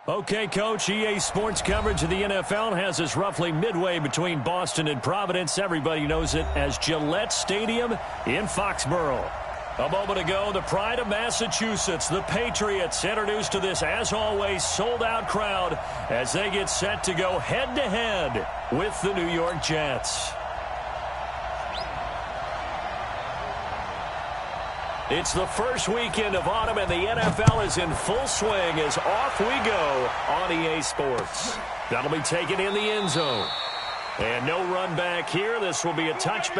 Okay, Coach, EA Sports coverage of the NFL has us roughly midway between Boston and Providence. Everybody knows it as Gillette Stadium in Foxborough. A moment ago, the pride of Massachusetts, the Patriots, introduced to this, as always, sold-out crowd as they get set to go head-to-head with the New York Jets. It's the first weekend of autumn, and the NFL is in full swing as off we go on EA Sports. That'll be taken in the end zone. And no run back here. This will be a touchback.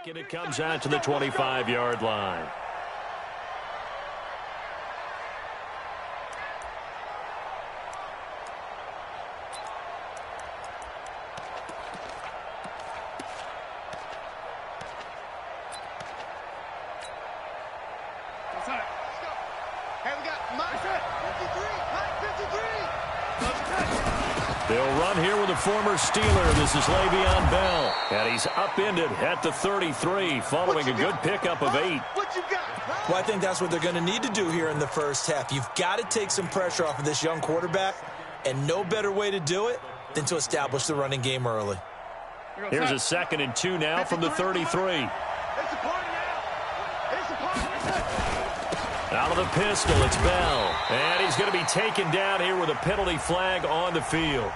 And it comes out to the 25-yard line. They'll run here with a former Steeler. This is Le'Veon Bell. And he's upended at the 33 following a good pickup of 8. Well, I think that's what they're going to need to do here in the first half. You've got to take some pressure off of this young quarterback, and no better way to do it than to establish the running game early. Here's a 2nd and 2 now from the 33. Out of the pistol, it's Bell. And he's going to be taken down here with a penalty flag on the field.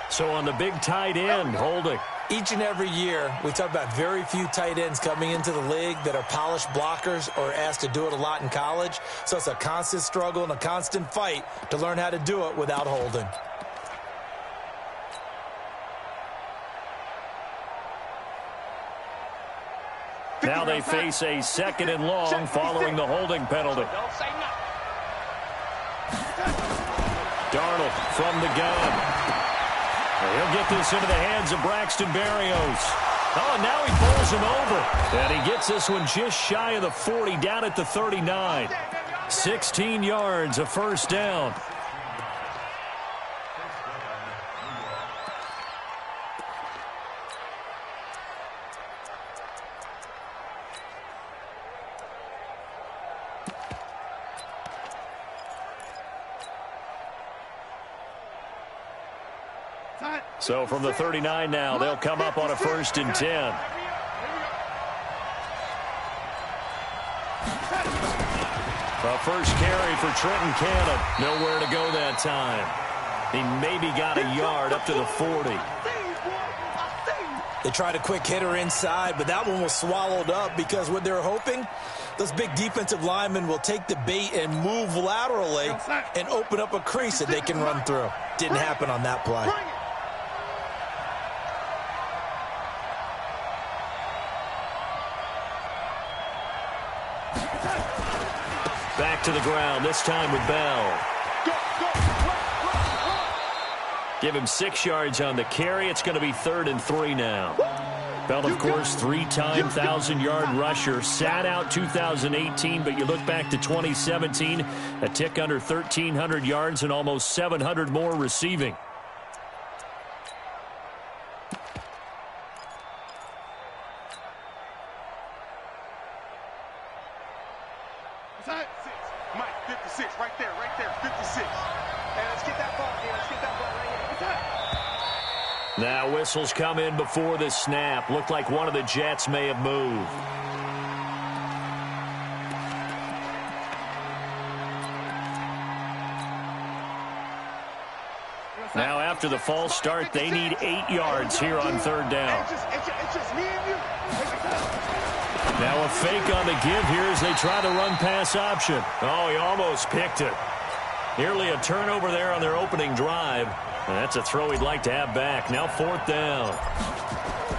So on the big tight end, holding. Each and every year, we talk about very few tight ends coming into the league that are polished blockers or asked to do it a lot in college. So it's a constant struggle and a constant fight to learn how to do it without holding. Now they face a 2nd and long following the holding penalty. Darnold from the gun. He'll get this into the hands of Braxton Berrios. Oh, and now he bowls him over. And he gets this one just shy of the 40, down at the 39. 16 yards, a first down. So from the 39 now, they'll come up on a 1st and 10. A first carry for Trenton Cannon. Nowhere to go that time. He maybe got a yard up to the 40. They tried a quick hitter inside, but that one was swallowed up because what they're hoping, those big defensive linemen will take the bait and move laterally and open up a crease that they can run through. Didn't happen on that play. Back to the ground, this time with Bell. Give him 6 yards on the carry. It's going to be 3rd and 3 now. Bell, of course, 3-time 1,000-yard rusher. Sat out 2018, but you look back to 2017, a tick under 1,300 yards and almost 700 more receiving. Mike, 56, right there, 56. And let's get that ball here, right here. Now whistles come in before the snap. Looked like one of the Jets may have moved. Now after the false start, they need 8 yards here on 3rd down. It's just me and you. Now a fake on the give here as they try the run-pass option. Oh, he almost picked it. Nearly a turnover there on their opening drive. And that's a throw he'd like to have back. Now 4th down.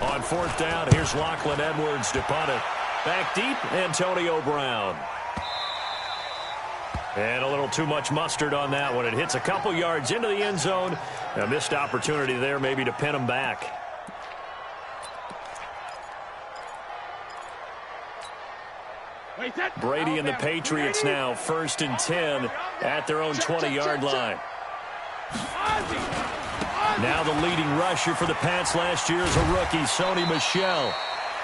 On 4th down, here's Lachlan Edwards to punt it. Back deep, Antonio Brown. And a little too much mustard on that one. It hits a couple yards into the end zone. A missed opportunity there maybe to pin him back. Brady and the Patriots now 1st and 10 at their own 20-yard line. Now the leading rusher for the Pats last year is a rookie, Sony Michel.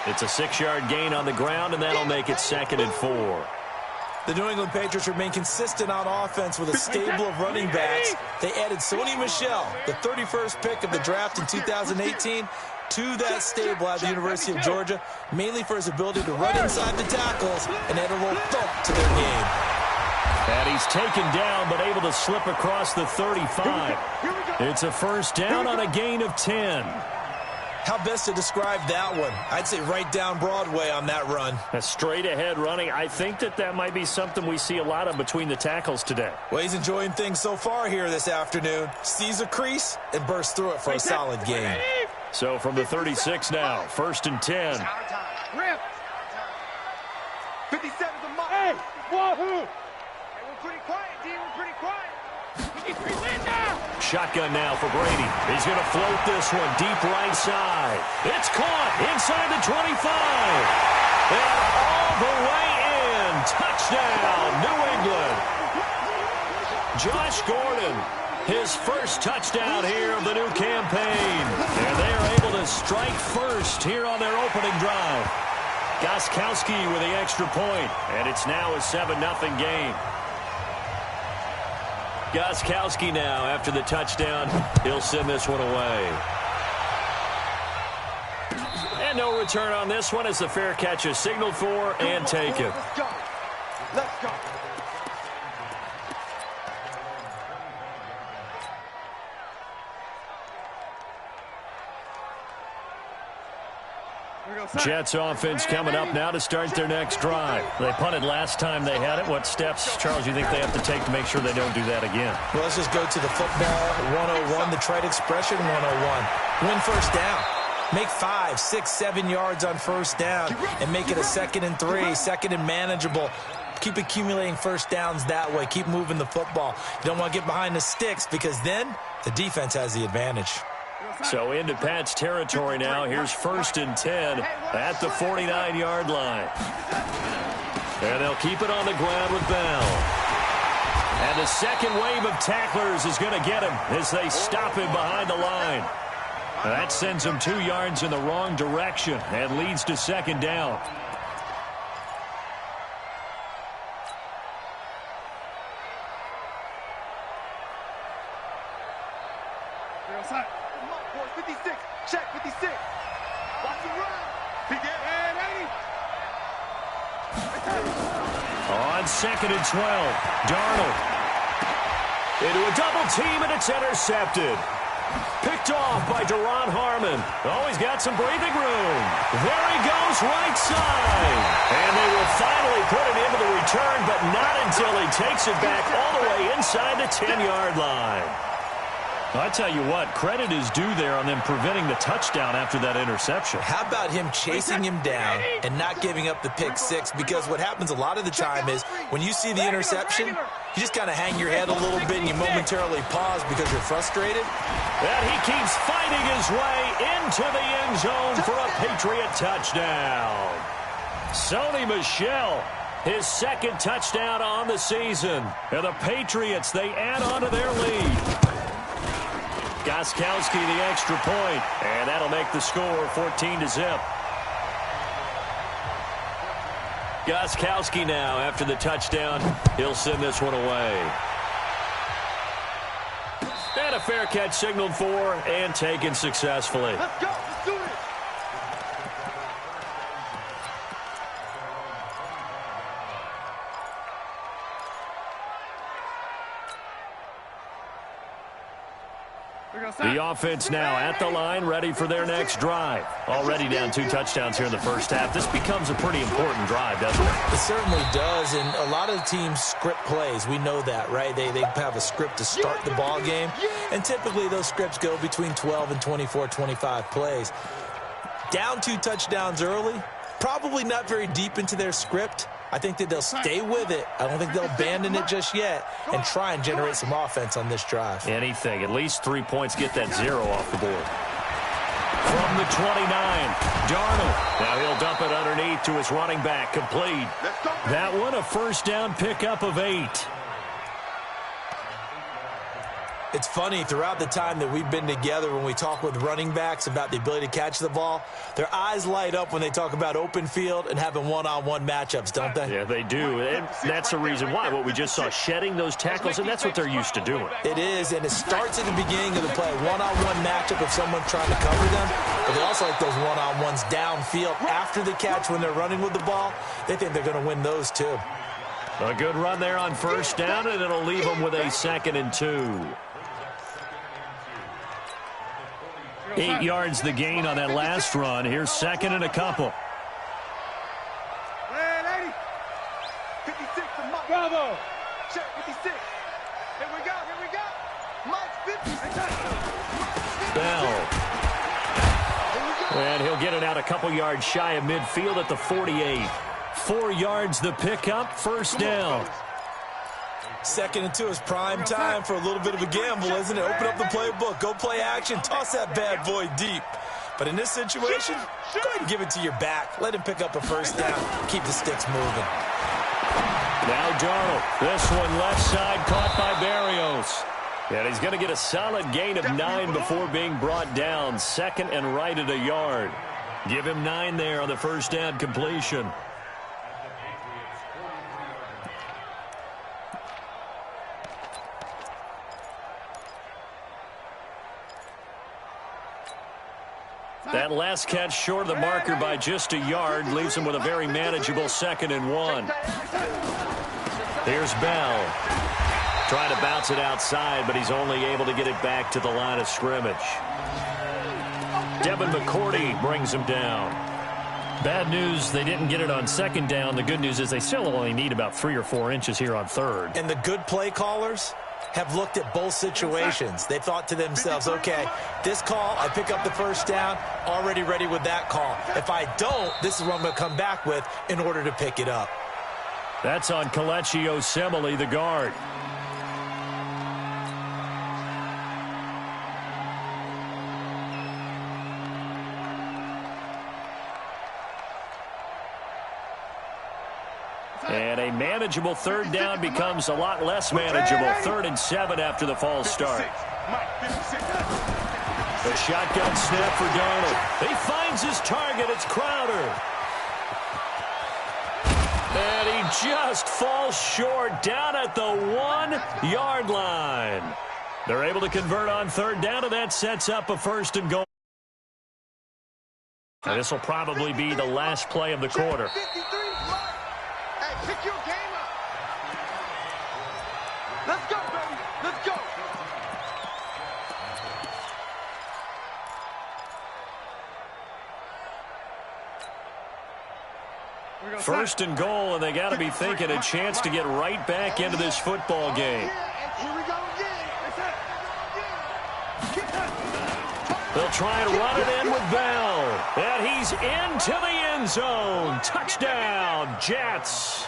It's a 6-yard gain on the ground, and that'll make it 2nd and 4. The New England Patriots remain consistent on offense with a stable of running backs. They added Sony Michel, the 31st pick of the draft in 2018, to that stable at the University of Georgia, mainly for his ability to run inside the tackles and add a little thump to their game. And he's taken down, but able to slip across the 35. It's a 1st down on a gain of 10. How best to describe that one? I'd say right down Broadway on that run. A straight-ahead running. I think that might be something we see a lot of between the tackles today. Well, he's enjoying things so far here this afternoon. Sees a crease and bursts through it for a solid gain. So from the 36 now, 1st and 10. 57 is a mark. Hey, wahoo! Hey, we're pretty quiet, D. We're pretty quiet. Shotgun now for Brady. He's going to float this one deep right side. It's caught inside the 25. And all the way in. Touchdown, New England. Josh Gordon, his first touchdown here of the new campaign. And they are able to strike first here on their opening drive. Gostkowski with the extra point, and it's now a 7-0 game. Gostkowski now, after the touchdown, he'll send this one away. And no return on this one as the fair catch is signaled for and taken. Let's go. Let's go. Jets offense coming up now to start their next drive. They punted last time they had it. What steps, Charles, you think they have to take to make sure they don't do that again? Well, let's just go to the football 101, the trite expression 101. Win 1st down. Make 5, 6, 7 yards on 1st down and make it a 2nd and 3, 2nd and manageable. Keep accumulating 1st downs that way. Keep moving the football. You don't want to get behind the sticks because then the defense has the advantage. So into Pat's territory now. Here's 1st and 10 at the 49-yard line. And they'll keep it on the ground with Bell. And the second wave of tacklers is going to get him as they stop him behind the line. That sends him 2 yards in the wrong direction and leads to 2nd down. Check 56. Watch him run. He get and 80. On 2nd and 12, Darnold into a double team, and it's intercepted. Picked off by Deron Harmon. Oh, he's got some breathing room. There he goes, right side. And they will finally put it into the return, but not until he takes it back all the way inside the 10-yard line. I tell you what, credit is due there on them preventing the touchdown after that interception. How about him chasing him down and not giving up the pick 6? Because what happens a lot of the time is when you see the interception, you just kind of hang your head a little bit and you momentarily pause because you're frustrated. And he keeps fighting his way into the end zone for a Patriot touchdown. Sony Michel, his 2nd touchdown on the season. And the Patriots, they add on to their lead. Gostkowski the extra point, and that'll make the score 14-0. Gostkowski now, after the touchdown, he'll send this one away. And a fair catch signaled for and taken successfully. Let's go. Let's do it. The offense now at the line, ready for their next drive. Already down 2 touchdowns here in the first half. This becomes a pretty important drive, doesn't it? It certainly does, and a lot of teams script plays. We know that, right? They have a script to start the ball game, and typically those scripts go between 12 and 24, 25 plays. Down 2 touchdowns early, probably not very deep into their script. I think that they'll stay with it. I don't think they'll abandon it just yet and try and generate some offense on this drive. Anything. At least 3 points, get that 0 off the board. From the 29. Darnold. Now he'll dump it underneath to his running back. Complete. That one, a first down pickup of 8. It's funny, throughout the time that we've been together, when we talk with running backs about the ability to catch the ball, their eyes light up when they talk about open field and having one-on-one matchups, don't they? Yeah, they do. And that's the reason why. What we just saw, shedding those tackles, and that's what they're used to doing. It is, and it starts at the beginning of the play. One-on-one matchup if someone's trying to cover them, but they also like those one-on-ones downfield after the catch when they're running with the ball. They think they're going to win those, too. A good run there on first down, and it'll leave them with a 2nd and 2. 8 yards the gain on that last run. Here's 2nd and a couple. Hey, lady. 56 to Mike. Bravo. Check 56. Here we go. Here we go. Mike 50. Bell. And he'll get it out a couple yards shy of midfield at the 48. 4 yards the pickup. First down. 2nd and 2 is prime time for a little bit of a gamble, isn't it? Open up the playbook, go play action, toss that bad boy deep. But in this situation, go ahead and give it to your back. Let him pick up a first down. Keep the sticks moving. Now Darnold. This one left side caught by Barrios. And he's going to get a solid gain of 9 before being brought down. 2nd and right at a yard. Give him 9 there on the first down completion. That last catch short of the marker by just a yard leaves him with a very manageable 2nd and 1. Here's Bell. Trying to bounce it outside, but he's only able to get it back to the line of scrimmage. Devin McCourty brings him down. Bad news, they didn't get it on 2nd down. The good news is they still only need about 3 or 4 inches here on 3rd. And the good play callers have looked at both situations. They thought to themselves, okay, this call, I pick up the first down, already ready with that call. If I don't, this is what I'm going to come back with in order to pick it up. That's on Kelechi Osemele, the guard. And a manageable 3rd down becomes a lot less manageable. 3rd and 7 after the false start. The shotgun snap for Darnold. He finds his target. It's Crowder. And he just falls short down at the 1-yard line. They're able to convert on 3rd down, and that sets up a 1st and goal. And this will probably be the last play of the quarter. Pick your game up. Let's go, baby. Let's go. 1st and goal, and they got to be thinking a chance to get right back into this football game. Here we go again. They'll try and run it in with Bell. And he's into the end zone. Touchdown, Jets.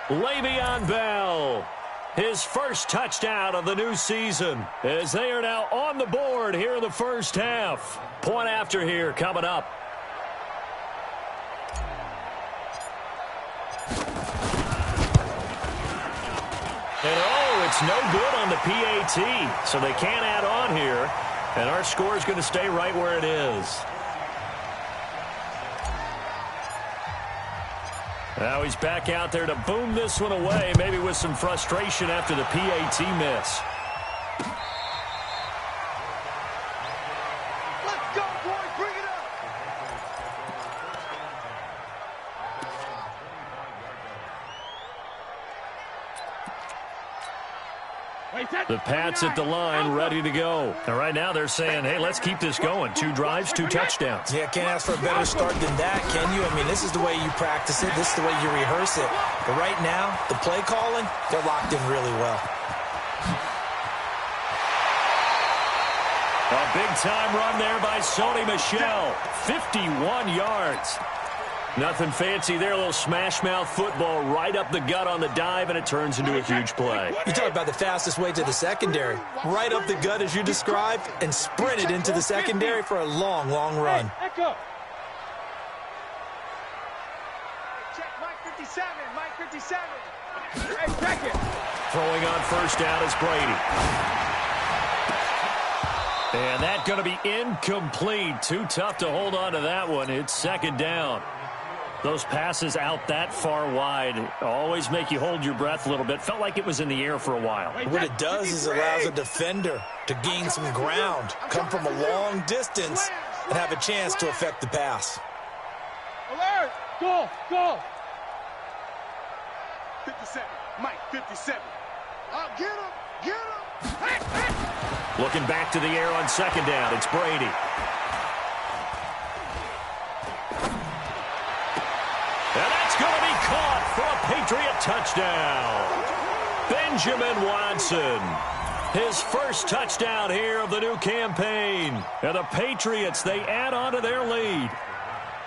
Le'Veon Bell, his first touchdown of the new season, as they are now on the board here in the first half. Point after here coming up. And it's no good on the PAT, so they can't add on here. And our score is going to stay right where it is. Now he's back out there to boom this one away, maybe with some frustration after the PAT miss. Let's go, boys. Bring it up. The Pats at the line, ready to go. And right now they're saying, hey, let's keep this going. 2 drives, 2 touchdowns. Yeah, can't ask for a better start than that, can you? I mean, this is the way you practice it. This is the way you rehearse it. But right now, the play calling, they're locked in really well. A big-time run there by Sony Michel. 51 yards. Nothing fancy there. A little smash-mouth football right up the gut on the dive, and it turns into a huge play. You talk about the fastest way to the secondary. Right up the gut, as you described, and sprinted into the secondary for a long, long run. Echo. Check Mike 57. Mike 57. Hey, check it. Throwing on first down is Brady. And that's going to be incomplete. Too tough to hold on to that one. It's second down. Those passes out that far wide always make you hold your breath a little bit. Felt like it was in the air for a while. What it does is allows a defender to gain some ground, come from a long distance, and have a chance to affect the pass. Alert! Go! Go! 57. Mike 57. Get him! Get him! Hey, hey. Looking back to the air on second down. It's Brady. And that's going to be caught for a Patriot touchdown. Benjamin Watson. His first touchdown here of the new campaign. And the Patriots, they add on to their lead.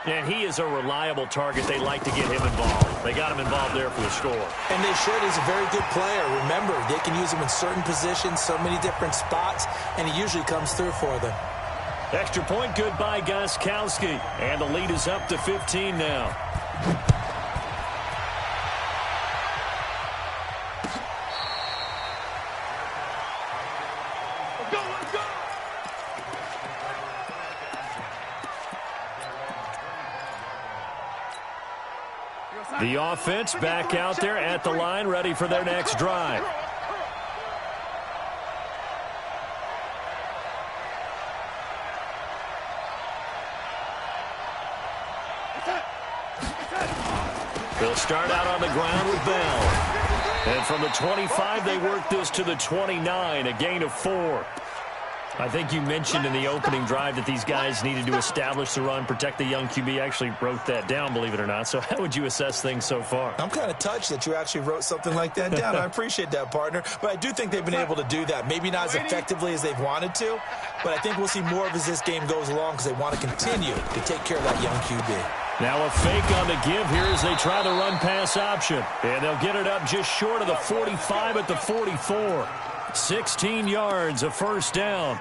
And he is a reliable target. They like to get him involved. They got him involved there for the score. And they should. He's a very good player. Remember, they can use him in certain positions, so many different spots, and he usually comes through for them. Extra point good by Gostkowski. And the lead is up to 15 now. The offense back out there at the line, ready for their next drive. They'll start out on the ground with Bell. And from the 25, they work this to the 29, a gain of 4. I think you mentioned in the opening drive that these guys needed to establish the run, protect the young QB. I actually wrote that down, believe it or not. So how would you assess things so far? I'm kind of touched that you actually wrote something like that down. I appreciate that, partner. But I do think they've been able to do that. Maybe not as effectively as they've wanted to, but I think we'll see more of as this game goes along because they want to continue to take care of that young QB. Now a fake on the give here as they try the run-pass option. And they'll get it up just short of the 45 at the 44. 16 yards, a first down.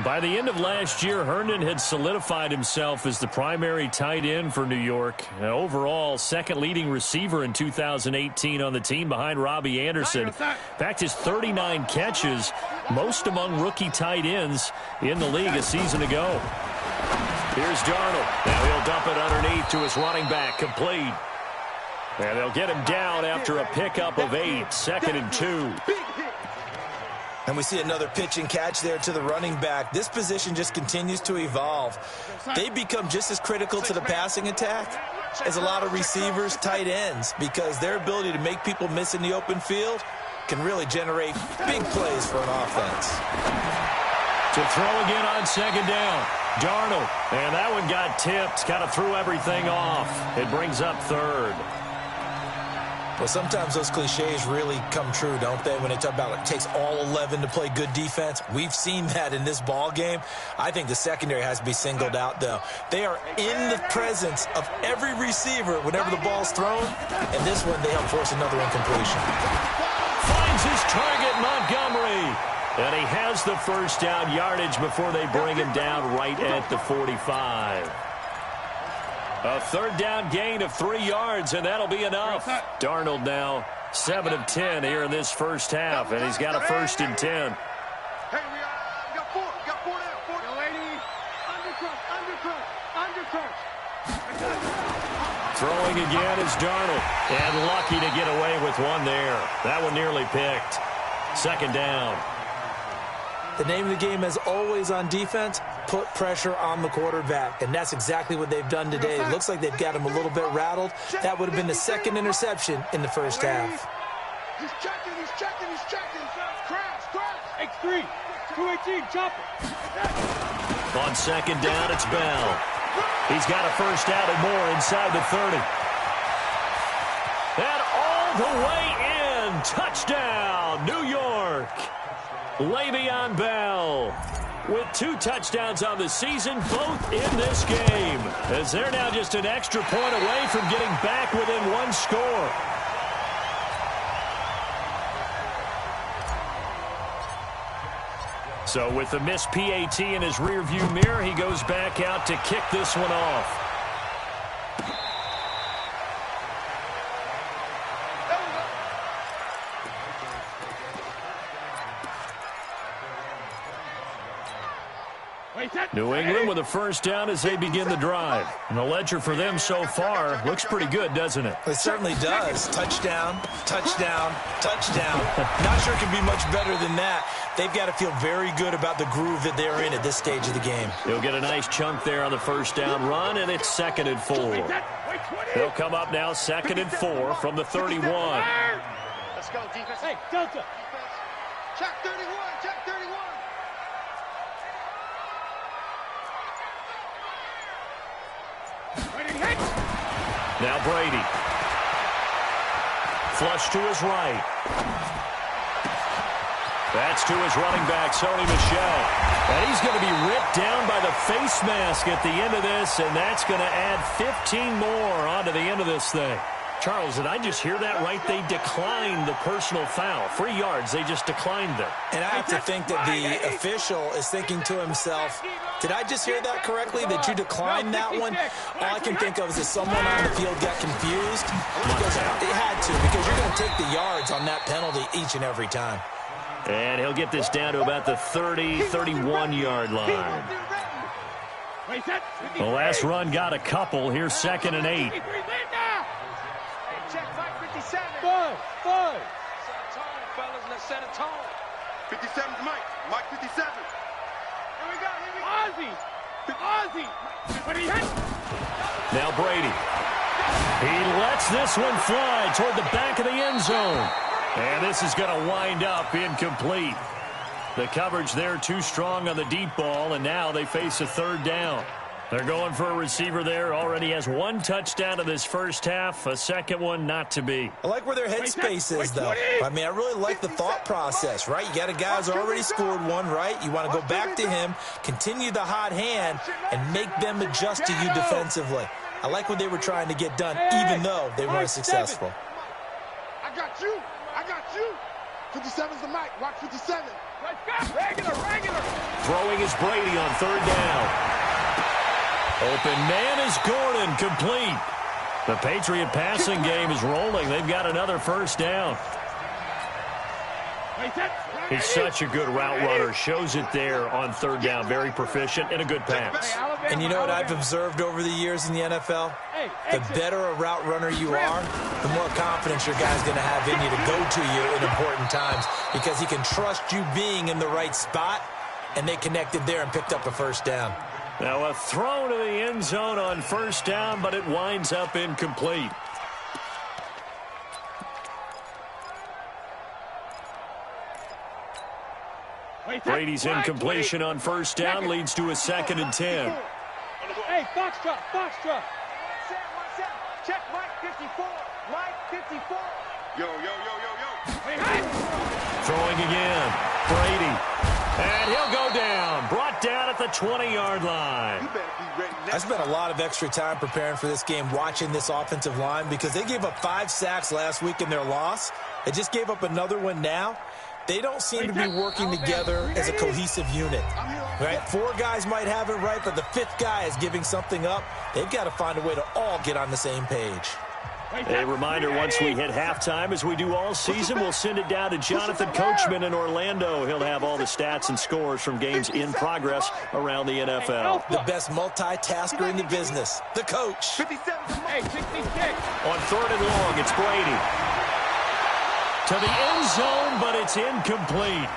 By the end of last year, Herndon had solidified himself as the primary tight end for New York. Overall, second leading receiver in 2018 on the team behind Robbie Anderson. In fact, his 39 catches, most among rookie tight ends in the league a season ago. Here's Darnold. Now he'll dump it underneath to his running back, complete. And they'll get him down after a pickup of 8, second and 2. And we see another pitch and catch there to the running back. This position just continues to evolve. They become just as critical to the passing attack as a lot of receivers, tight ends, because their ability to make people miss in the open field can really generate big plays for an offense. To throw again on second down. Darnold. And that one got tipped. Kind of threw everything off. It brings up third. Well, sometimes those cliches really come true, don't they? When they talk about it takes all 11 to play good defense. We've seen that in this ball game. I think the secondary has to be singled out, though. They are in the presence of every receiver whenever the ball's thrown. And this one, they help force another incompletion. Finds his target, Montgomery. And he has the first down yardage before they bring him down right at the 45. A third down gain of 3 yards, and that'll be enough. Darnold now 7 of 10 here in this first half, and he's got a first and 10. Hey, we got 4. Got 4 down. 4 down. Lady. Undercrunch. Throwing again is Darnold, and lucky to get away with one there. That one nearly picked. Second down. The name of the game, as always on defense, put pressure on the quarterback. And that's exactly what they've done today. It looks like they've got him a little bit rattled. That would have been the second interception in the first half. He's checking. Crash. X3. 218, chop it. On second down, it's Bell. He's got a first down and more inside the 30. And all the way in. Touchdown, New York. Le'Veon Bell. with 2 touchdowns on the season, both in this game, as they're now just an extra point away from getting back within 1 score. So with the missed PAT in his rearview mirror, he goes back out to kick this one off. New England with a first down as they begin the drive. And the ledger for them so far looks pretty good, doesn't it? It certainly does. Touchdown, touchdown, touchdown. Not sure it can be much better than that. They've got to feel very good about the groove that they're in at this stage of the game. He'll get a nice chunk there on the first down run, and it's 2nd and 4. They'll come up now 2nd and 4 from the 31. Let's go, defense. Hey, Delta. Check 31, check 31. Now Brady. Flush to his right. That's to his running back, Sony Michel. And he's going to be ripped down by the face mask at the end of this, and that's going to add 15 more onto the end of this thing. Charles, did I just hear that right? They declined the personal foul. 3 yards, they just declined them. And I have to think that the official is thinking to himself, did I just hear that correctly, that you declined that one? All I can think of is that someone on the field got confused. Because they had to, because you're going to take the yards on that penalty each and every time. And he'll get this down to about the 30, 31-yard line. The last run got a couple. Here's 2nd and 8. Check Mike 57. Five. Set a tone, fellas. Let's set a tone. 57's Mike. Mike 57. Here we go. Ozzy. What he hit? Now Brady. He lets this one fly toward the back of the end zone. And this is going to wind up incomplete. The coverage there too strong on the deep ball, and now they face a 3rd down. They're going for a receiver there. Already has 1 touchdown in this first half. A 2nd one not to be. I like where their headspace is, though. I mean, I really like the thought process, right? You got a guy who's already scored 1, right? You want to go back to him, continue the hot hand, and make them adjust to you defensively. I like what they were trying to get done, even though they weren't successful. I got you. 57's the mic. Watch 57. Regular. Throwing is Brady on 3rd down. Open man is Gordon, complete. The Patriot passing game is rolling. They've got another first down. He's such a good route runner. Shows it there on 3rd down. Very proficient and a good pass. And you know what I've observed over the years in the NFL? The better a route runner you are, the more confidence your guy's going to have in you to go to you in important times, because he can trust you being in the right spot, and they connected there and picked up a first down. Now a throw to the end zone on 1st down, but it winds up incomplete. Brady's incompletion on 1st down leads to a 2nd and 10. Hey, Foxtrot. Check Mike 54. Mike 54. Yo. Throwing again. Brady. And he'll go down. Brought down at the 20-yard line. You better be ready next. I spent a lot of extra time preparing for this game, watching this offensive line, because they gave up 5 sacks last week in their loss. They just gave up another one now. They don't seem to be working together as a cohesive unit. Right? 4 guys might have it right, but the 5th guy is giving something up. They've got to find a way to all get on the same page. A reminder, once we hit halftime, as we do all season, we'll send it down to Jonathan Coachman in Orlando. He'll have all the stats and scores from games in progress around the NFL. The best multitasker in the business, the coach. 57. Hey, 66. On 3rd and long, it's Brady. To the end zone, but it's incomplete.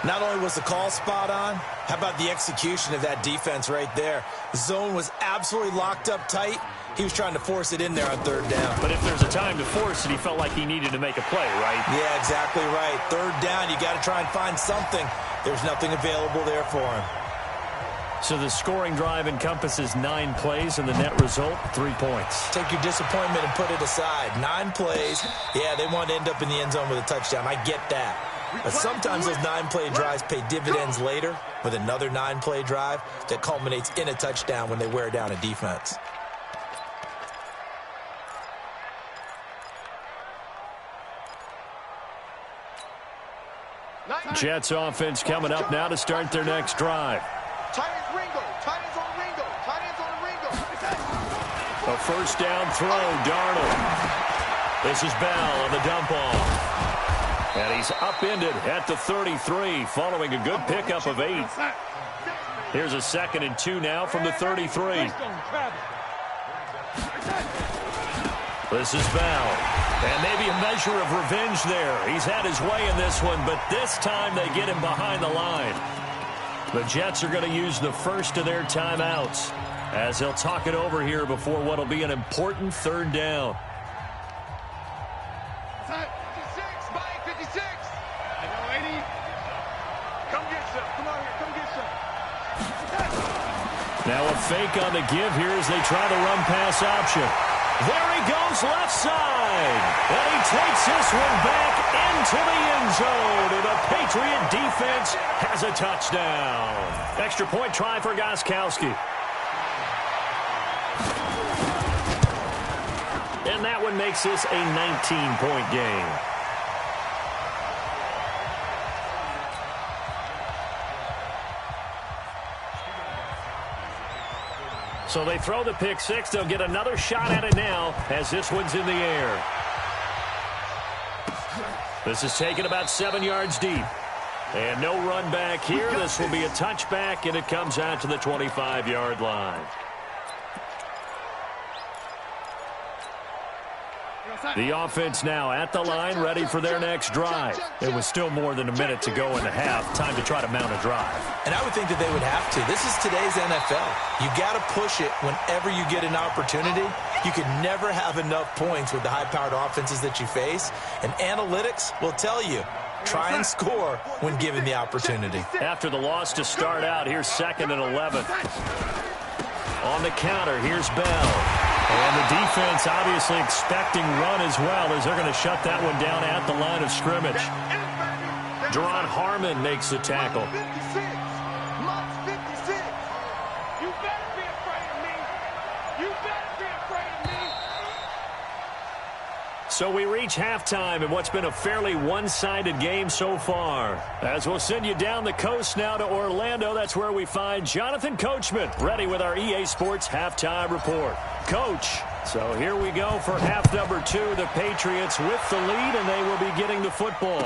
Not only was the call spot on, how about the execution of that defense right there? The zone was absolutely locked up tight. He was trying to force it in there on 3rd down. But if there's a time to force it, he felt like he needed to make a play, right? Yeah, exactly right. 3rd down, you got to try and find something. There's nothing available there for him. So the scoring drive encompasses 9 plays, and the net result, 3 points. Take your disappointment and put it aside. 9 plays. Yeah, they want to end up in the end zone with a touchdown. I get that. But sometimes those 9-play drives pay dividends later with another 9-play drive that culminates in a touchdown when they wear down a defense. Jets offense coming up now to start their next drive. Tight ends Ringo. Tight ends on Ringo. Tight ends on Ringo. A first down throw, Darnold. This is Bell on the dump off. And he's upended at the 33 following a good pickup of 8. Here's a 2nd and 2 now from the 33. This is Bell. And maybe a measure of revenge there. He's had his way in this one, but this time they get him behind the line. The Jets are going to use the first of their timeouts as they'll talk it over here before what will be an important 3rd down. 56, Mike, 56. I know, 80. Come get some. Come on here, come get some. Now a fake on the give here as they try the run pass option. There he goes left side. And he takes this one back into the end zone. And the Patriot defense has a touchdown. Extra point try for Gostkowski. And that one makes this a 19-point game. So they throw the pick 6. They'll get another shot at it now as this one's in the air. This is taken about 7 yards deep. And no run back here. This will be a touchback, and it comes out to the 25-yard line. The offense now at the line, ready for their next drive. It was still more than a minute to go in the half. Time to try to mount a drive. And I would think that they would have to. This is today's NFL. You got to push it whenever you get an opportunity. You can never have enough points with the high-powered offenses that you face. And analytics will tell you, try and score when given the opportunity. After the loss to start out, here's 2nd and 11. On the counter, here's Bell. And the defense obviously expecting run as well as they're going to shut that one down at the line of scrimmage. Deron Harmon makes the tackle. 56. Mike's 56. You better be afraid of me. You better be afraid of me. So we reach halftime in what's been a fairly one-sided game so far. As we'll send you down the coast now to Orlando, that's where we find Jonathan Coachman, ready with our EA Sports Halftime Report. Coach, so here we go for half number 2. The Patriots with the lead, and they will be getting the football.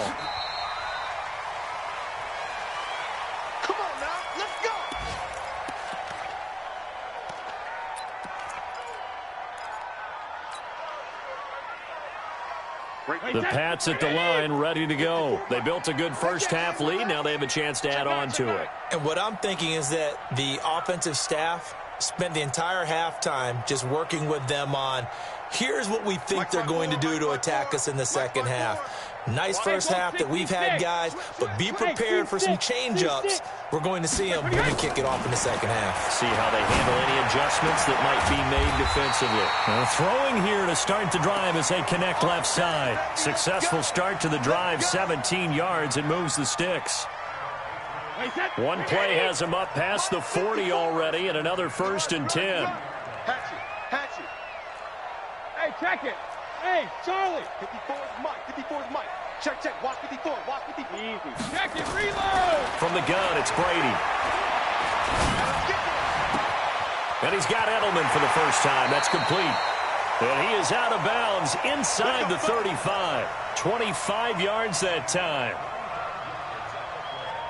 Come on now, let's go. The Pats at the line, ready to go. They built a good first-half lead. Now they have a chance to add on to it. And what I'm thinking is that the offensive staff spent the entire halftime just working with them on, here's what we think they're going to do to attack us in the second half. Nice first half that we've had, guys, but be prepared for some change-ups. We're going to see them when we kick it off in the second half. See how they handle any adjustments that might be made defensively. Throwing here to start the drive as they connect left side. Successful start to the drive, 17 yards, and moves the sticks. One play has them up past the 40 already, and another 1st and 10. Hatchet. Hey, check it. Hey, Charlie. 54 is Mike. 54 is Mike. Check. Watch 54. Watch 54. Easy. Check it. Reload. From the gun, it's Brady. And he's got Edelman for the first time. That's complete. And he is out of bounds inside the 35. 25 yards that time.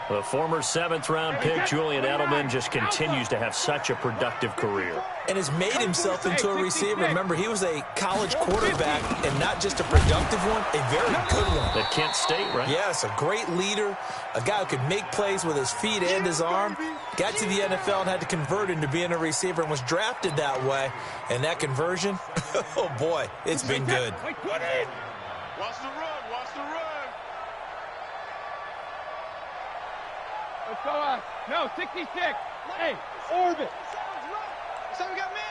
The former 7th-round pick, Julian Edelman, just continues to have such a productive career. And has made himself into a receiver. Remember, he was a college quarterback, and not just a productive one, a very good one. At Kent State, right? Yes, a great leader, a guy who could make plays with his feet and his arm. Got to the NFL and had to convert into being a receiver and was drafted that way. And that conversion, oh boy, it's been good. Watch the run. Watch the run. Let's go. No, 66. Hey, orbit. So we got man.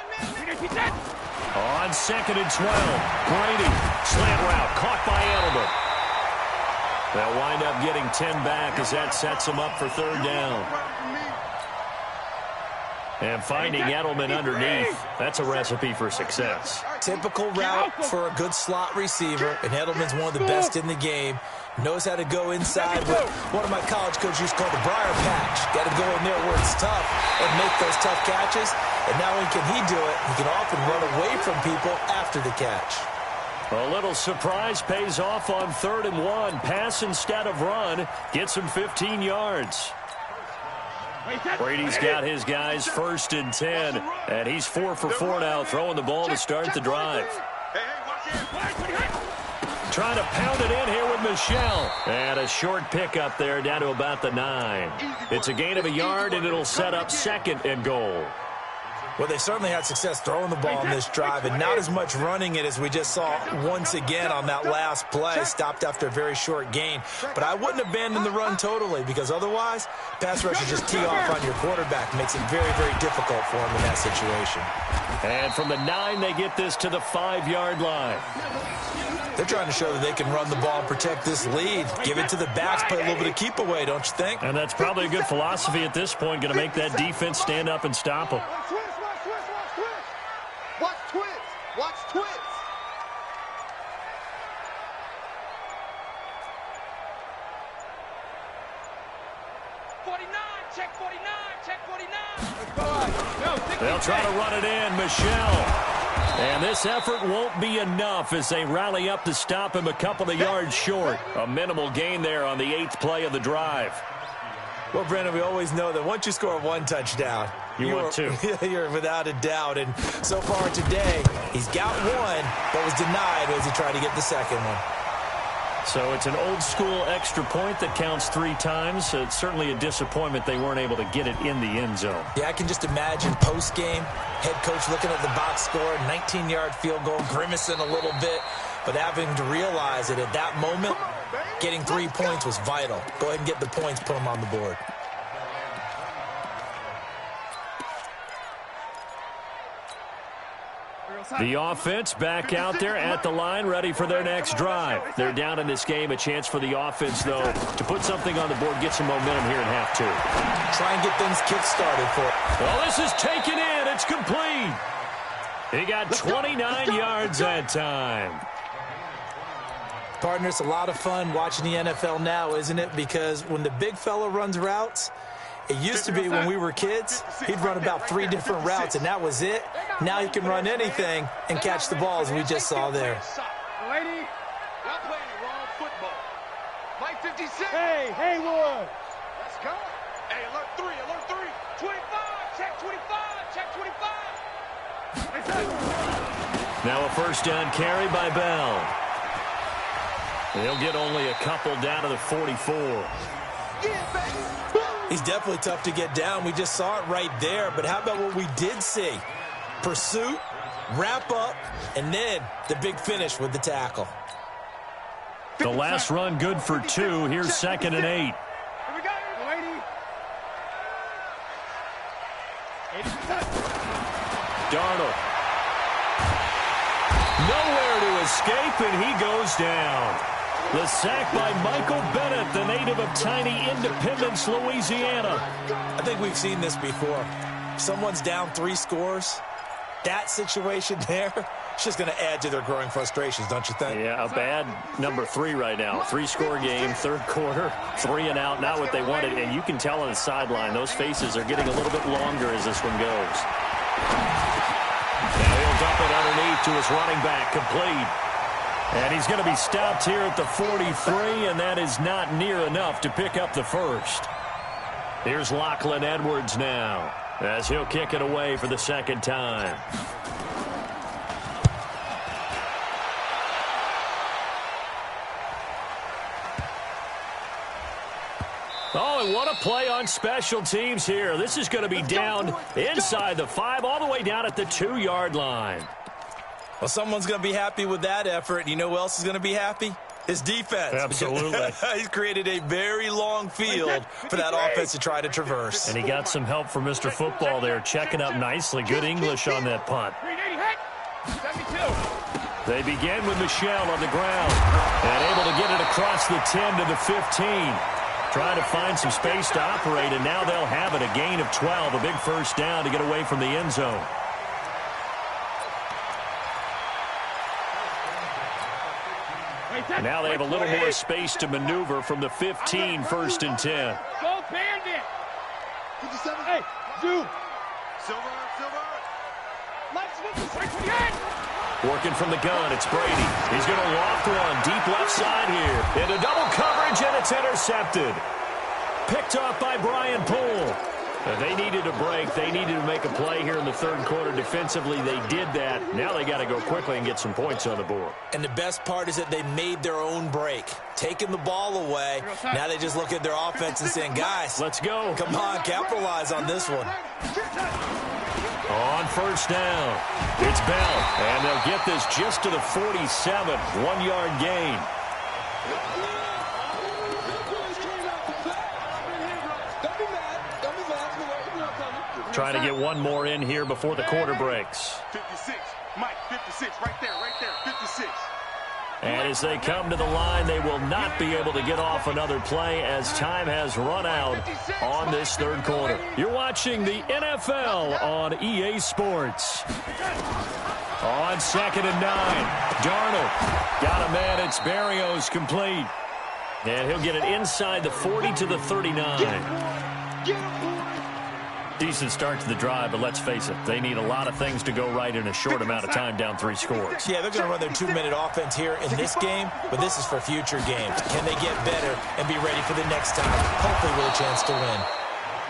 On 2nd and 12, Brady, slant route, caught by Edelman. They'll wind up getting 10 back as that sets them up for third down. And finding Edelman underneath, that's a recipe for success. Typical route for a good slot receiver, and Edelman's one of the best in the game. Knows how to go inside what one of my college coaches used to call the briar patch. Got to go in there where it's tough and make those tough catches. And not only can he do it, he can often run away from people after the catch. A little surprise pays off on 3rd and 1. Pass instead of run. Gets him 15 yards. Brady's got his guys 1st and 10. And he's 4 for 4 now, throwing the ball to start the drive. Trying to pound it in here with Michelle. And a short pickup there down to about the 9. It's a gain of a yard, and it'll set up 2nd and goal. Well, they certainly had success throwing the ball on this drive, and not as much running it as we just saw once again on that last play. Stopped after a very short gain. But I wouldn't abandon the run totally, because otherwise, pass rushers just tee off on your quarterback. Makes it very, very difficult for him in that situation. And from the 9, they get this to the 5-yard line. They're trying to show that they can run the ball and protect this lead. Give it to the backs, play a little bit of keep away, don't you think? And that's probably a good philosophy at this point, going to make that defense stand up and stop them. Watch twins. Watch twins. Check 49. Check 49. They'll try to run it in. Michelle. And this effort won't be enough as they rally up to stop him a couple of yards short. A minimal gain there on the 8th play of the drive. Well, Brandon, we always know that once you score 1 touchdown, want 2. You're without a doubt. And so far today, he's got 1, but was denied as he tried to get the 2nd one. So it's an old-school extra point that counts 3 times. It's certainly a disappointment they weren't able to get it in the end zone. Yeah, I can just imagine post-game, head coach looking at the box score, 19-yard field goal, grimacing a little bit, but having to realize that at that moment, getting 3 points was vital. Go ahead and get the points, put them on the board. The offense back out there at the line, ready for their next drive. They're down in this game. A chance for the offense, though, to put something on the board, get some momentum here in half 2. Try and get things kick-started for it. Well, this is taken in. It's complete. He got 29 yards that time. Partner, it's a lot of fun watching the NFL now, isn't it? Because when the big fella runs routes, it used to be when we were kids, he'd run about 3 different routes, and that was it. Now he can run anything and catch the ball, as we just saw there. Lady, y'all playing the wrong football. Mike 56. Hey, Haywood. Let's go. Hey, alert 3, alert 3. 25, check 25, check 25. Now a first down carry by Bell. He'll get only a couple down to the 44. Yeah, baby. He's definitely tough to get down. We just saw it right there. But how about what we did see? Pursuit, wrap up, and then the big finish with the tackle. The last run good for 2. Here's 2nd and 8. Here we go, lady. Darnold. Nowhere to escape, and he goes down. The sack by Michael Bennett, the native of tiny Independence, Louisiana. I think we've seen this before. Someone's down 3 scores. That situation there, it's just going to add to their growing frustrations, don't you think? Yeah, a bad number 3 right now. 3-score game, 3rd quarter, 3 and out, not what they wanted. And you can tell on the sideline, those faces are getting a little bit longer as this one goes. Now he'll dump it underneath to his running back, complete. And he's going to be stopped here at the 43, and that is not near enough to pick up the first. Here's Lachlan Edwards now, as he'll kick it away for the 2nd time. Oh, and what a play on special teams here. This is going to be down inside the 5, all the way down at the 2-yard line. Well, someone's going to be happy with that effort. You know who else is going to be happy? His defense. Absolutely. He's created a very long field for that offense to try to traverse. And he got some help from Mr. Football there, checking up nicely. Good English on that punt. 72. They begin with Michelle on the ground and able to get it across the 10 to the 15. Trying to find some space to operate, and now they'll have it. A gain of 12, a big first down to get away from the end zone. And now they have a little more space to maneuver from the 15, 1st and 10. Go Bandit! 57. Hey, Zoom! Silver. Working from the gun, it's Brady. He's going to loft one deep left side here. Into double coverage, and it's intercepted. Picked off by Brian Poole. They needed a break. They needed to make a play here in the 3rd quarter. Defensively, they did that. Now they got to go quickly and get some points on the board. And the best part is that they made their own break. Taking the ball away. Now they just look at their offense and saying, guys, let's go. Come on, capitalize on this one. On 1st down, it's Bell. And they'll get this just to the 47. 1-yard gain. Trying to get one more in here before the quarter breaks. 56. Mike, 56. Right there. 56. And as they come to the line, they will not be able to get off another play as time has run out on this 3rd quarter. You're watching the NFL on EA Sports. On 2nd and 9, Darnold got a man. It's Berrios complete. And he'll get it inside the 40 to the 39. Decent start to the drive, but let's face it, they need a lot of things to go right in a short amount of time, down 3 scores. Yeah, they're going to run their 2-minute offense here in this game, but this is for future games. Can they get better and be ready for the next time? Hopefully with a chance to win.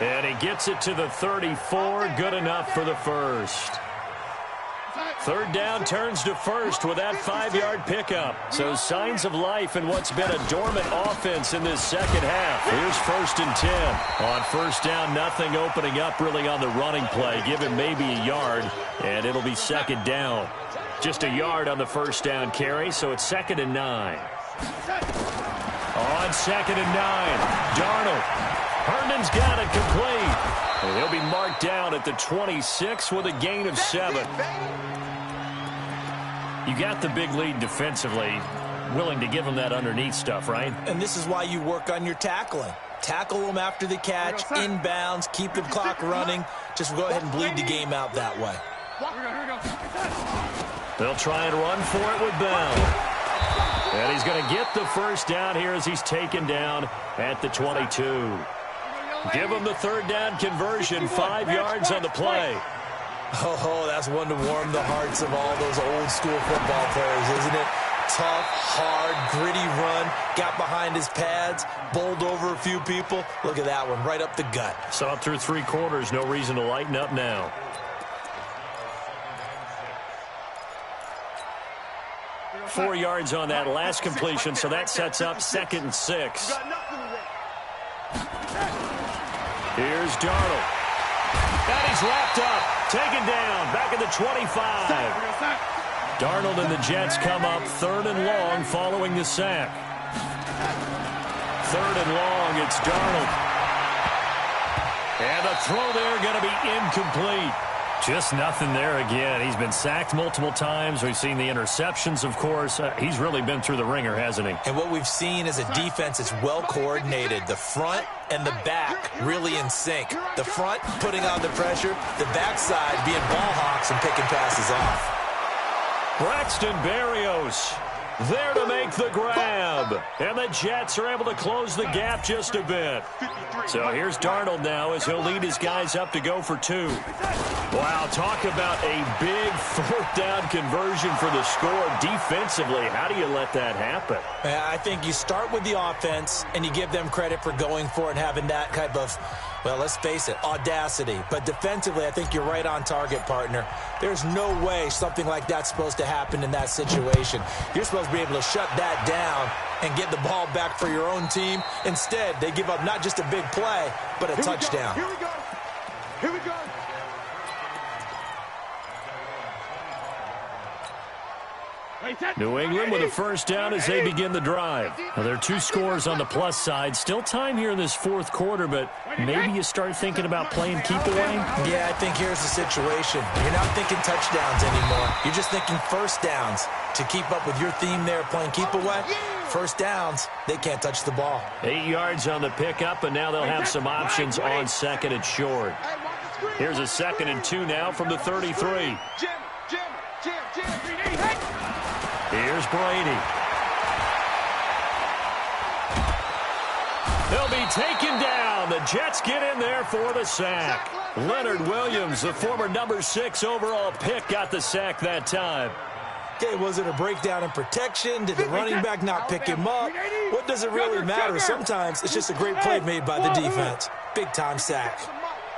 And he gets it to the 34, good enough for the first. 3rd down turns to 1st with that 5-yard pickup. So signs of life in what's been a dormant offense in this 2nd half. Here's 1st and 10. On 1st down, nothing opening up really on the running play. Give him maybe a yard, and it'll be 2nd down. Just a yard on the 1st down carry, so it's 2nd and 9. On 2nd and 9, Darnold. Herndon's got it complete. And he'll be marked down at the 26 with a gain of 7. You got the big lead defensively, willing to give them that underneath stuff, right? And this is why you work on your tackling. Tackle them after the catch, inbounds, keep the clock running. Just go ahead and bleed the game out that way. They'll try and run for it with Bell. And he's going to get the 1st down here as he's taken down at the 22. Give him the 3rd down conversion, 5 yards on the play. Oh, that's one to warm the hearts of all those old school football players, isn't it? Tough, hard, gritty run, got behind his pads, bowled over a few people. Look at that one, right up the gut. Saw it through 3 quarters, no reason to lighten up now. Four yards on that last completion, so that sets up 2nd and 6. Here's Darnold. And he's wrapped up, taken down, back at the 25. Darnold and the Jets come up 3rd and long following the sack. 3rd and long, it's Darnold. And the throw there going to be incomplete. Just nothing there again. He's been sacked multiple times. We've seen the interceptions, of course. He's really been through the ringer, hasn't he? And what we've seen is a defense that's well coordinated. The front and the back really in sync. The front putting on the pressure, the backside being ball hawks and picking passes off. Braxton Berrios there to make the grab. And the Jets are able to close the gap just a bit. So here's Darnold now as he'll lead his guys up to go for 2. Wow, talk about a big 4th down conversion for the score. Defensively, how do you let that happen? I think you start with the offense and you give them credit for going for it and having that type of, well, let's face it, audacity. But defensively, I think you're right on target, partner. There's no way something like that's supposed to happen in that situation. You're supposed to be able to shut that down and get the ball back for your own team. Instead, they give up not just a big play, but a touchdown. Here we go. Here we go. New England with a first down as they begin the drive. Now, there are 2 scores on the plus side. Still time here in this fourth quarter, but maybe you start thinking about playing keep away? Yeah, I think here's the situation. You're not thinking touchdowns anymore. You're just thinking first downs. To keep up with your theme there, playing keep away, first downs, they can't touch the ball. 8 yards on the pickup, and now they'll have some options on second and short. Here's a 2nd and 2 now from the 33. Here's Brady. They'll be taken down. The Jets get in there for the sack. Leonard Williams, the former number 6 overall pick, got the sack that time. Okay, was it a breakdown in protection? Did the running back not pick him up? What does it really matter? Sometimes it's just a great play made by the defense. Big-time sack.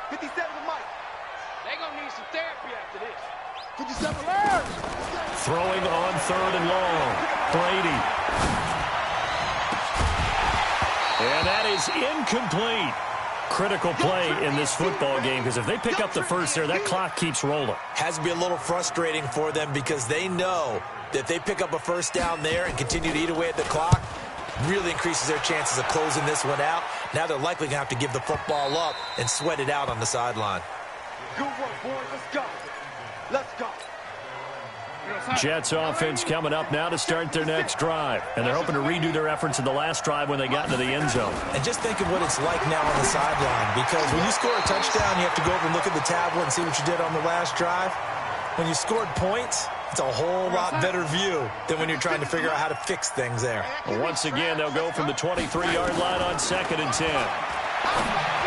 57 to Mike. They're going to need some therapy after this. 57 Throwing on 3rd and long. Brady. And that is incomplete. Critical play in this football game, because if they pick up the first there, that clock keeps rolling. Has to be a little frustrating for them because they know that if they pick up a first down there and continue to eat away at the clock, really increases their chances of closing this one out. Now they're likely going to have to give the football up and sweat it out on the sideline. Good work, boys. Let's go. Let's go. Jets offense coming up now to start their next drive. And they're hoping to redo their efforts in the last drive when they got into the end zone. And just think of what it's like now on the sideline, because when you score a touchdown, you have to go over and look at the tablet and see what you did on the last drive. When you scored points, it's a whole lot better view than when you're trying to figure out how to fix things there. Once again, they'll go from the 23-yard line on 2nd and 10.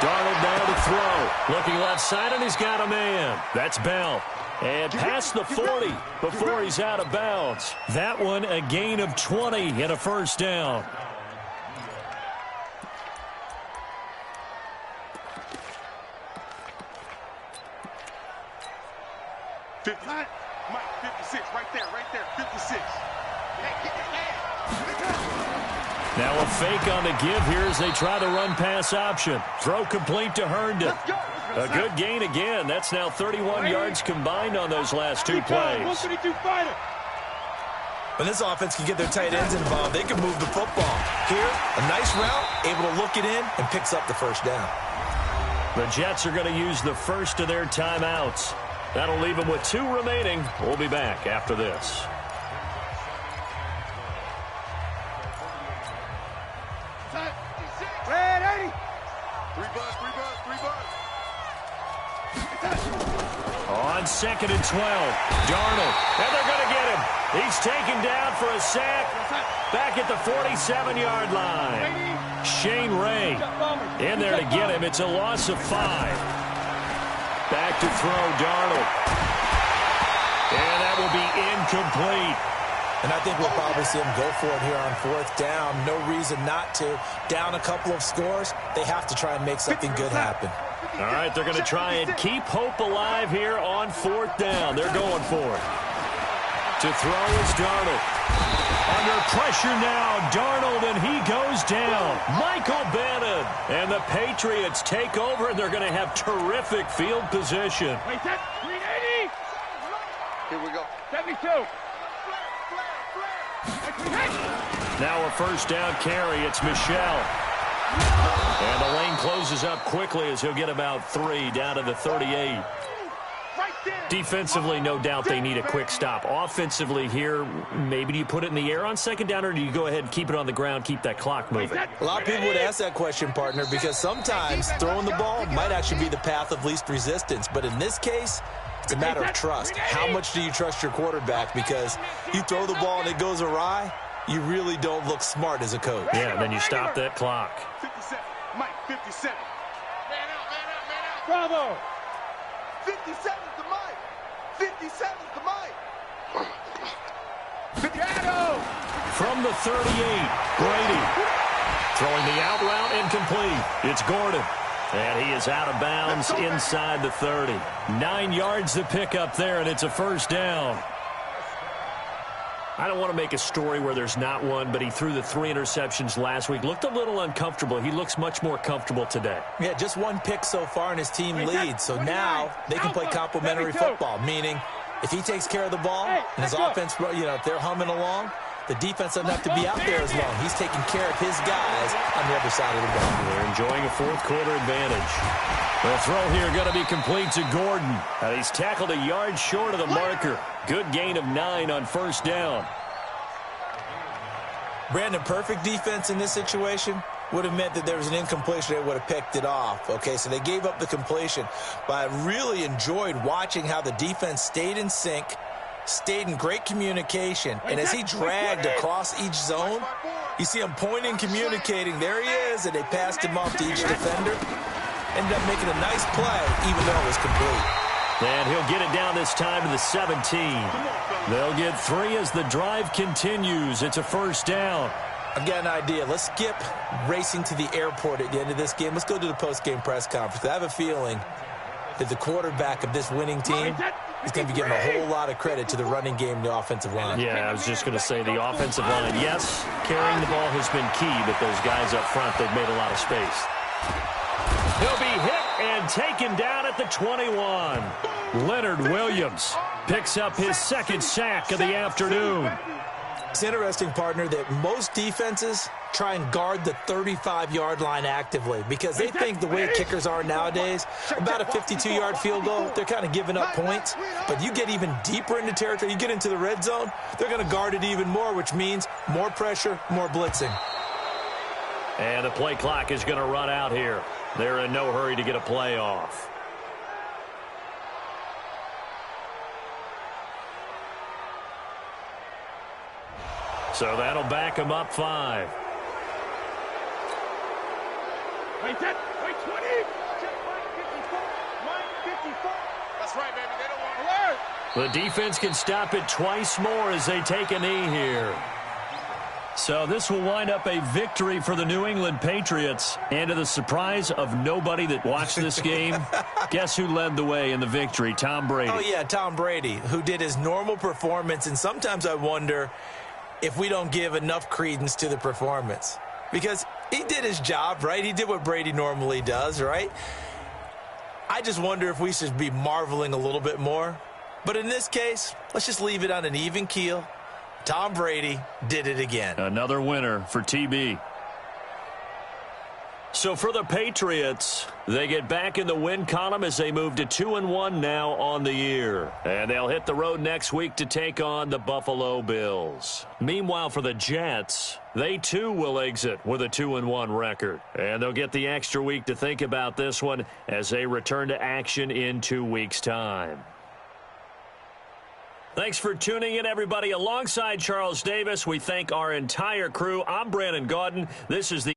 Darnold now to throw. Looking left side, and he's got a man. That's Bell. And past the 40 before he's out of bounds. That one a gain of 20 and a first down. Mike, 56, right there, 56. Now a fake on the give here as they try the run-pass option. Throw complete to Herndon. A good gain again. That's now 31 yards combined on those last 2 plays. When this offense can get their tight ends involved, they can move the football. Here, a nice route, able to look it in, and picks up the first down. The Jets are going to use the first of their timeouts. That'll leave them with 2 remaining. We'll be back after this. On 2nd and 12, Darnold, and they're going to get him. He's taken down for a sack back at the 47-yard line. Shane Ray in there to get him. It's a loss of 5. Back to throw, Darnold. And that will be incomplete. And I think we'll probably see him go for it here on 4th down. No reason not to. Down a couple of scores, they have to try and make something good happen. All right, they're going to try and keep hope alive here on 4th down. They're going for it. To throw is Darnold. Under pressure now, Darnold, and he goes down. Michael Bennett. And the Patriots take over, and they're going to have terrific field position. Wait, that's 380. Here we go. 72. Now a first down carry. It's Michelle. And the lane closes up quickly as he'll get about 3 down to the 38. Defensively, no doubt they need a quick stop. Offensively here, maybe do you put it in the air on 2nd down, or do you go ahead and keep it on the ground, keep that clock moving? A lot of people would ask that question, partner, because sometimes throwing the ball might actually be the path of least resistance. But in this case, it's a matter of trust. How much do you trust your quarterback? Because you throw the ball and it goes awry, you really don't look smart as a coach. Yeah, and then you stop that clock. 57. Mike, 57. Man out, man out, man out. Bravo. 57 to Mike. 57 to Mike. From the 38, Brady. Throwing the out route incomplete. It's Gordon. And he is out of bounds inside the 30. 9 yards to pick up there, and it's a first down. I don't want to make a story where there's not one, but he threw the 3 interceptions last week. Looked a little uncomfortable. He looks much more comfortable today. Yeah, just 1 pick so far, and his team leads. So now they can play complementary football, meaning If he takes care of the ball and his offense, if they're humming along, the defense doesn't have to be out there as long. He's taking care of his guys on the other side of the ball. They're enjoying a fourth-quarter advantage. The throw here going to be complete to Gordon. He's tackled a yard short of the marker. Good gain of 9 on first down. Brandon, perfect defense in this situation would have meant that there was an incompletion. They would have picked it off. Okay, so they gave up the completion. But I really enjoyed watching how the defense stayed in sync, stayed in great communication, and as he dragged across each zone, you see him pointing, communicating. There he is, and they passed him off to each defender. Ended up making a nice play, even though it was complete. And he'll get it down this time to the 17. They'll get 3 as the drive continues. It's a first down. I've got an idea. Let's skip racing to the airport at the end of this game. Let's go to the post-game press conference. I have a feeling that the quarterback of this winning team is going to be giving a whole lot of credit to the running game and the offensive line. Yeah, I was just going to say the offensive line, yes, carrying the ball has been key, but those guys up front, they've made a lot of space. He'll be hit and taken down at the 21. Leonard Williams picks up his second sack of the afternoon. It's interesting, partner, that most defenses try and guard the 35-yard line actively because they think the way kickers are nowadays, about a 52-yard field goal, they're kind of giving up points. But you get even deeper into territory, you get into the red zone, they're going to guard it even more, which means more pressure, more blitzing. And the play clock is going to run out here. They're in no hurry to get a play off. So that'll back him up 5. Wait, 10, wait, 20. Check line 54. Line 54. That's right, baby. They don't want alert. The defense can stop it twice more as they take a knee here. So this will wind up a victory for the New England Patriots. And to the surprise of nobody that watched this game, guess who led the way in the victory? Tom Brady. Oh, yeah, Tom Brady, who did his normal performance. And sometimes I wonder if we don't give enough credence to the performance. Because he did his job, right? He did what Brady normally does, right? I just wonder if we should be marveling a little bit more. But in this case, let's just leave it on an even keel. Tom Brady did it again. Another winner for TB. So for the Patriots, they get back in the win column as they move to 2-1 now on the year. And they'll hit the road next week to take on the Buffalo Bills. Meanwhile, for the Jets, they too will exit with a 2-1 record. And they'll get the extra week to think about this one as they return to action in 2 weeks' time. Thanks for tuning in, everybody. Alongside Charles Davis, we thank our entire crew. I'm Brandon Gaudin. This is the